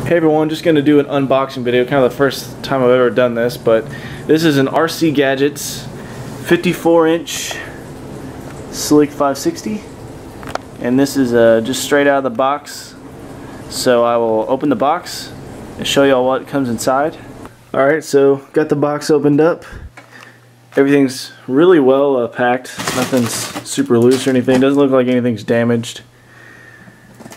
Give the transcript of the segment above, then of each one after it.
Hey everyone, just going to do an unboxing video, kind of the first time I've ever done this, but this is an RC Gadgetz 54-inch Slick 560, and this is just straight out of the box. So I will open the box and show y'all what comes inside. Alright, so got the box opened up. Everything's really well packed, nothing's super loose or anything, doesn't look like anything's damaged.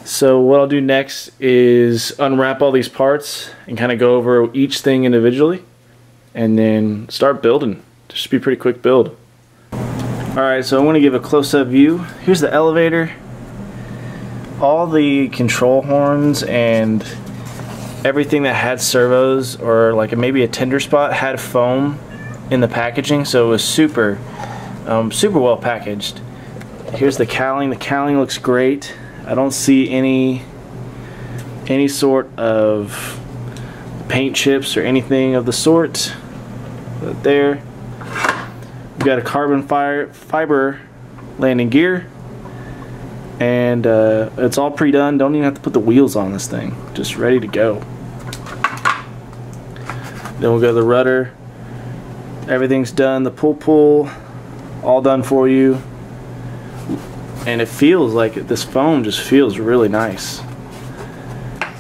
So what I'll do next is unwrap all these parts and kind of go over each thing individually and then start building. This should be a pretty quick build. Alright, so I want to give a close-up view. Here's the elevator. All the control horns and everything that had servos or like maybe a tender spot had foam in the packaging, so it was super well packaged. Here's the cowling. The cowling looks great. I don't see any sort of paint chips or anything of the sort. But there, we've got a carbon fiber landing gear, and it's all pre-done. Don't even have to put the wheels on this thing. Just ready to go. Then we'll go to the rudder. Everything's done. The pull, all done for you. And it feels like this foam just feels really nice.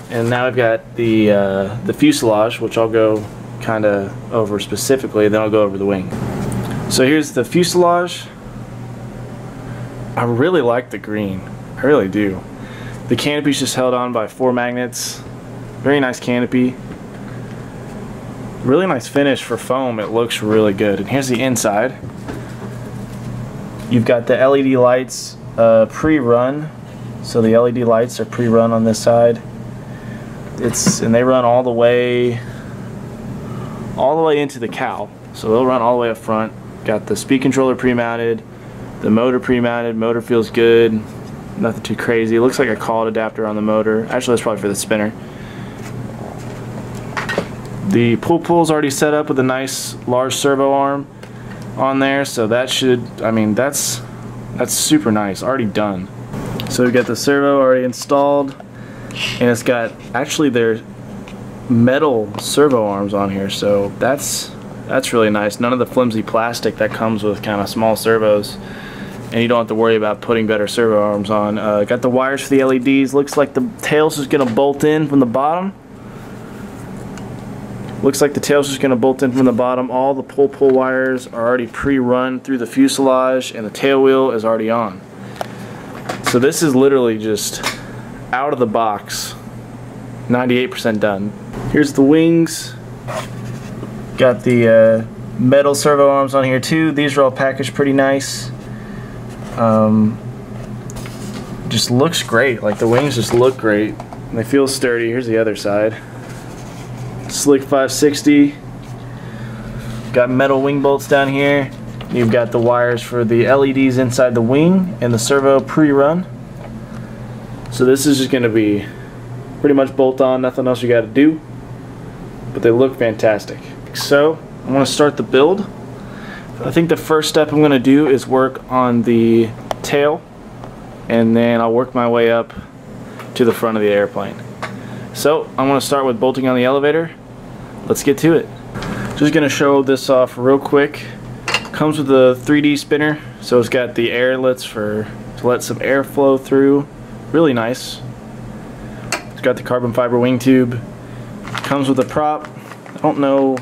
And now I've got the fuselage, which I'll go kind of over specifically, then I'll go over the wing. So here's the fuselage. I really like the green. I really do. The canopy's just held on by 4 magnets. Very nice canopy. Really nice finish for foam. It looks really good. And here's the inside. You've got the LED lights pre-run, so the LED lights are pre-run on this side. And they run all the way into the cowl, so they'll run all the way up front. Got the speed controller pre-mounted, the motor pre-mounted. Motor feels good, nothing too crazy. It looks like a call adapter on the motor. Actually, that's probably for the spinner. The pull's already set up with a nice large servo arm on there, so that should, I mean, that's super nice, already done. So we've got the servo already installed, and it's got actually their metal servo arms on here, so that's really nice. None of the flimsy plastic that comes with kind of small servos, and you don't have to worry about putting better servo arms on. Got the wires for the LEDs. Looks like the tail's just gonna bolt in from the bottom. Looks like the tail's just going to bolt in from the bottom. All the pull wires are already pre-run through the fuselage, and the tail wheel is already on. So this is literally just out of the box, 98% done. Here's the wings. Got the metal servo arms on here too. These are all packaged pretty nice. Just looks great. Like the wings just look great. And they feel sturdy. Here's the other side. Slick 560. Got metal wing bolts down here. You've got the wires for the LEDs inside the wing and the servo pre-run. So this is just going to be pretty much bolt on, nothing else you got to do. But they look fantastic. So I want to start the build. I think the first step I'm going to do is work on the tail, and then I'll work my way up to the front of the airplane. So I'm going to start with bolting on the elevator. Let's get to it. Just going to show this off real quick. Comes with a 3D spinner, so it's got the air inlets to let some air flow through. Really nice. It's got the carbon fiber wing tube. Comes with a prop. I don't know,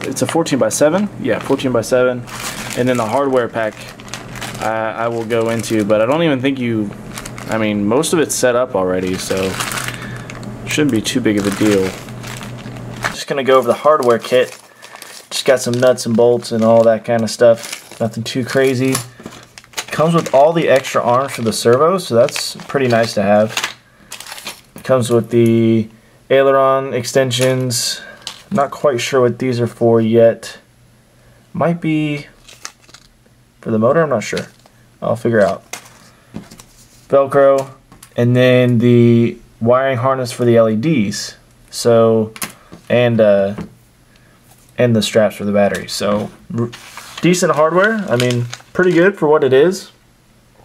it's a 14x7. Yeah, 14x7. And then the hardware pack I will go into, but I don't even think I mean, most of it's set up already, so shouldn't be too big of a deal. Just gonna go over the hardware kit. Just got some nuts and bolts and all that kind of stuff. Nothing too crazy. Comes with all the extra arms for the servos, so that's pretty nice to have. Comes with the Aileron Extensions. Not quite sure what these are for yet. Might be for the motor, I'm not sure. I'll figure out. Velcro, and then the wiring harness for the LEDs, so and the straps for the batteries. So decent hardware. I mean, pretty good for what it is.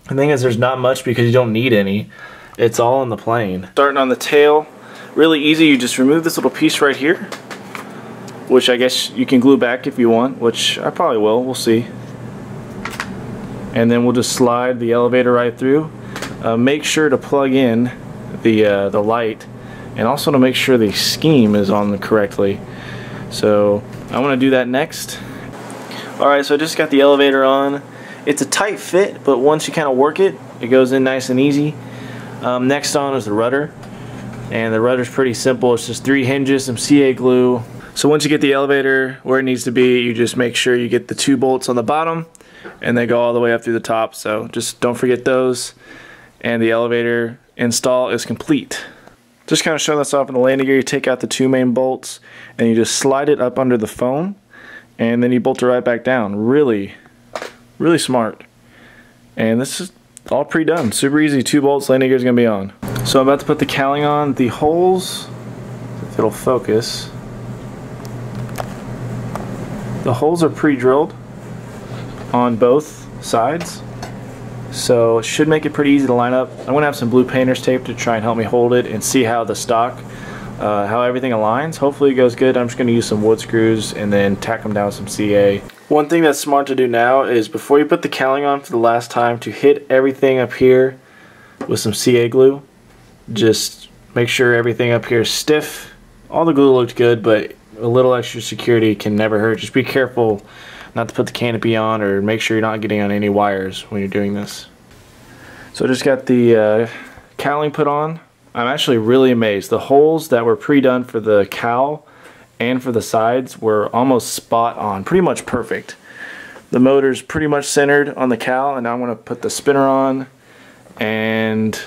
The thing is, there's not much because you don't need any. It's all on the plane. Starting on the tail, Really easy, you just remove this little piece right here, which I guess you can glue back if you want, which I probably will, we'll see. And then we'll just slide the elevator right through. Make sure to plug in the light, and also to make sure the scheme is on correctly. So I want to do that next. Alright, so I just got the elevator on. It's a tight fit, but once you kind of work it, it goes in nice and easy. Next on is the rudder, and the rudder's pretty simple. It's just 3 hinges, some CA glue. So once you get the elevator where it needs to be, you just make sure you get the 2 bolts on the bottom, and they go all the way up through the top. So just don't forget those, and the elevator install is complete. Just kind of showing this off in the landing gear. You take out the 2 main bolts, and you just slide it up under the foam, and then you bolt it right back down. Really smart. And this is all pre-done. Super easy. 2 bolts, landing gear is going to be on. So I'm about to put the cowling on. The holes, if it'll focus, the holes are pre-drilled on both sides, so it should make it pretty easy to line up. I'm going to have some blue painter's tape to try and help me hold it and see how the stock, how everything aligns. Hopefully it goes good. I'm just going to use some wood screws and then tack them down with some CA. One thing that's smart to do now is before you put the cowling on for the last time, to hit everything up here with some CA glue. Just make sure everything up here is stiff. All the glue looked good, but a little extra security can never hurt. Just be careful not to put the canopy on, or make sure you're not getting on any wires when you're doing this. So I just got the cowling put on. I'm actually really amazed. The holes that were pre-done for the cowl and for the sides were almost spot on, pretty much perfect. The motor's pretty much centered on the cowl, and now I'm going to put the spinner on, and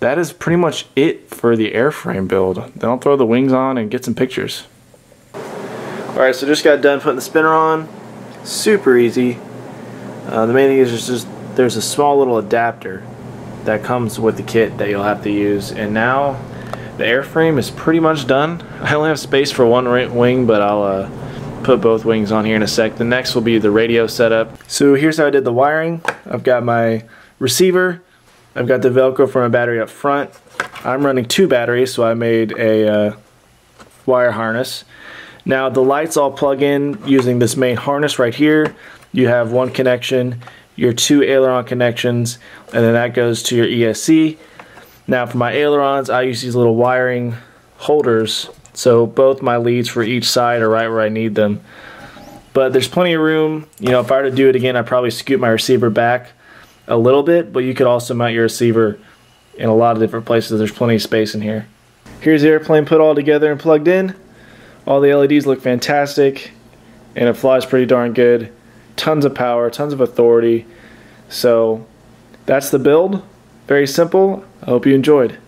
that is pretty much it for the airframe build. Then I'll throw the wings on and get some pictures. Alright, so just got done putting the spinner on. Super easy. The main thing is just there's a small little adapter that comes with the kit that you'll have to use, and now the airframe is pretty much done. I only have space for one wing, but I'll put both wings on here in a sec. The next will be the radio setup. So here's how I did the wiring. I've got my receiver, I've got the Velcro for my battery up front. I'm running 2 batteries, so I made a wire harness. Now the lights all plug in using this main harness right here. You have 1 connection, your 2 aileron connections, and then that goes to your ESC. Now for my ailerons, I use these little wiring holders, so both my leads for each side are right where I need them. But there's plenty of room. You know, if I were to do it again, I'd probably scoot my receiver back a little bit, but you could also mount your receiver in a lot of different places. There's plenty of space in here. Here's the airplane put all together and plugged in. All the LEDs look fantastic, and it flies pretty darn good. Tons of power, tons of authority. So that's the build. Very simple. I hope you enjoyed.